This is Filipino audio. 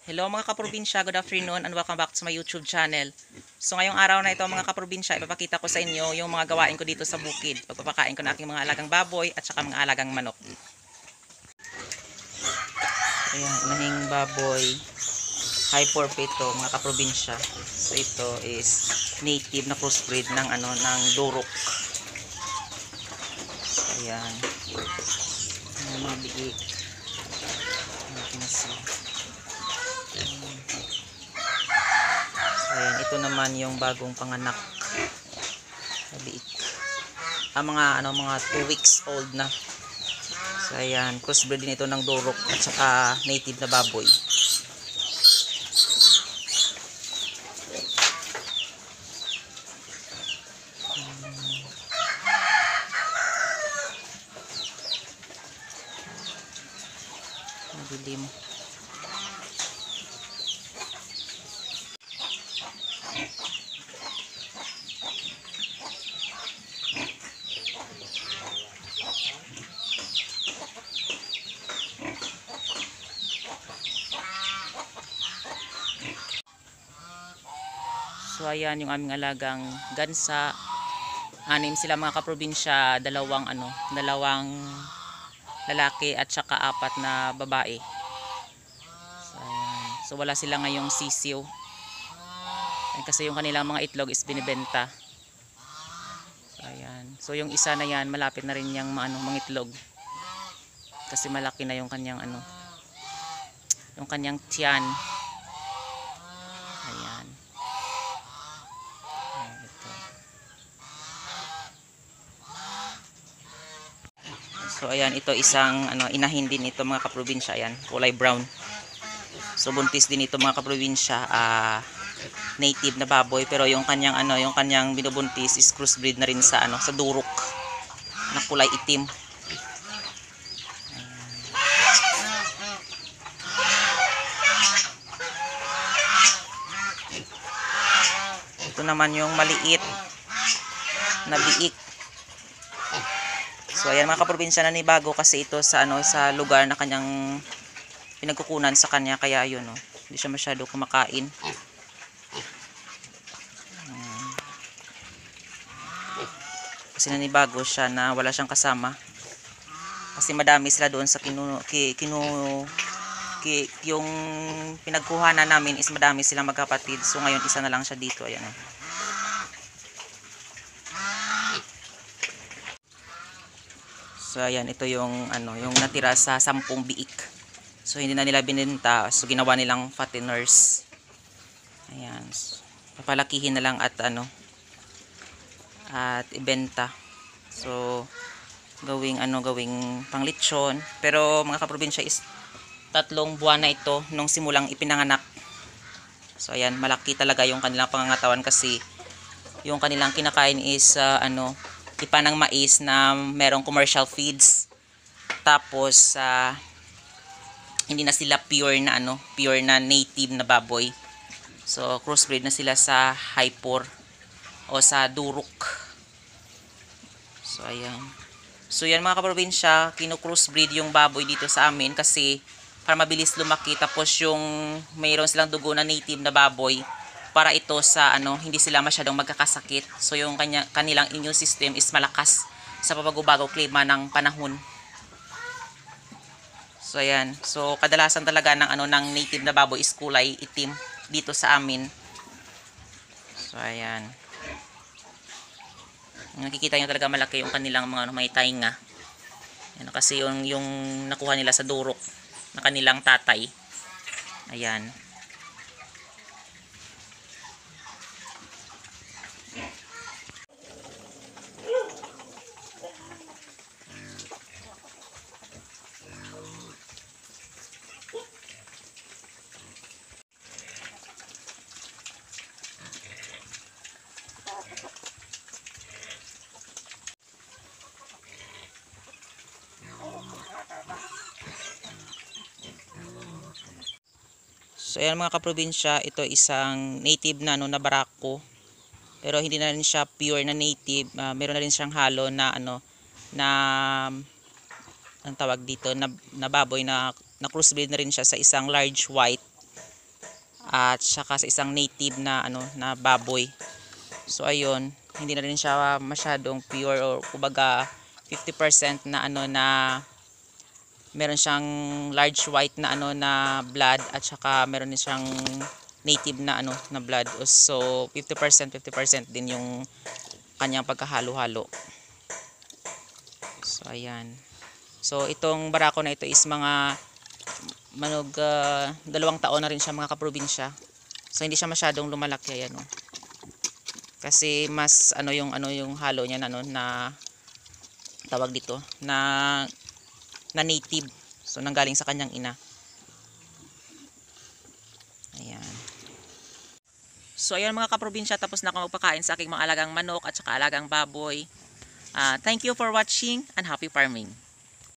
Hello mga kaprobinsya, good afternoon and welcome back to my YouTube channel. So ngayong araw na ito mga kaprobinsya, ipapakita ko sa inyo yung mga gawain ko dito sa bukid. Pagpapakain ko na aking mga alagang baboy at saka mga alagang manok. Ayan, inahing baboy. High forfeit to mga kaprobinsya. So ito is native na crossbreed ng ng Durok. So ayan. Ayan mga biik. Ayan, ito naman yung bagong panganak. Maliit. Mga 2 weeks old na. So ayan, crossbreed din ito ng Durok at saka native na baboy. Madilim. So ayan yung aming alagang gansa. 6 sila mga kaprobinsya, dalawang lalaki at saka 4 na babae. So, ayan. So wala sila ngayong sisiw. Ayan, kasi yung kanilang mga itlog is binibenta. So ayan. So yung isa na yan, malapit na rin yung mga itlog. Kasi malaki na yung kanyang yung kanyang tiyan. Ayan. Ito. So ayan, ito isang inahin din ito mga kaprobinsya. Ayan, kulay brown. So buntis din ito mga kaprobinsya, native na baboy, pero yung kanyang yung kanyang binubuntis is crossbreed na rin sa sa Durok na kulay itim. Ito naman yung maliit na biik. So ayan mga kaprobinsya, nanibago kasi ito sa sa lugar na kanyang pinagkukunan sa kanya, kaya yun hindi siya masyado kumakain. Kasi nanibago siya na wala siyang kasama. Kasi madami sila doon sa yung pinagkuhanan namin is madami silang magkapatid. So ngayon isa na lang siya dito. Ayan. So ayan, ito yung yung natira sa 10 biik. So hindi na nila binenta, so ginawa nilang fatteners. Ayan. So, papalakihin na lang at at ibenta. So gawing panglitsyon. Pero mga kaprobinsya is 3 buwan na ito nung simulang ipinanganak. So ayan, malaki talaga yung kanilang pangangatawan kasi yung kanilang kinakain is ipa ng mais na merong commercial feeds. Tapos hindi na sila pure na native na baboy. So crossbreed na sila sa Hyper o sa Durok. So ayan. So yan mga kaprobinsya, kino-crossbreed yung baboy dito sa amin kasi para mabilis lumaki, tapos yung mayroon silang dugo na native na baboy para ito sa hindi sila masyadong magkakasakit. So yung kanilang immune system is malakas sa pabago-bago klima ng panahon. So ayan. So kadalasan talaga ng native na baboy is kulay itim dito sa amin. So ayan. Nakikita nyo talaga malaki yung kanilang mga may tainga. Yan, kasi yung nakuha nila sa Durok na kanilang tatay. Ayan. So ayan mga kaprobinsya, ito isang native na na barako. Pero hindi na rin siya pure na native. Meron na rin siyang halo na na ang tawag dito na baboy na crossbreed na rin siya sa isang large white. at saka sa isang native na ano na baboy. So ayun, hindi na rin siya masyadong pure or kumbaga 50% na ano na meron siyang large white na ano na blood at saka meron din siyang native na ano na blood. So 50% din yung kanyang pagkahalo-halo. So ayan. So itong barako na ito is mga 2 taon na rin siya mga kaprobinsya. So hindi siya masyadong lumalaki, ayan oh. Kasi mas ano yung halo niya na ano na tawag dito na native. So nanggaling sa kanyang ina. Ayan. So ayan mga kaprobinsya, tapos na ako magpakain sa aking mga alagang manok at saka alagang baboy. Thank you for watching and happy farming.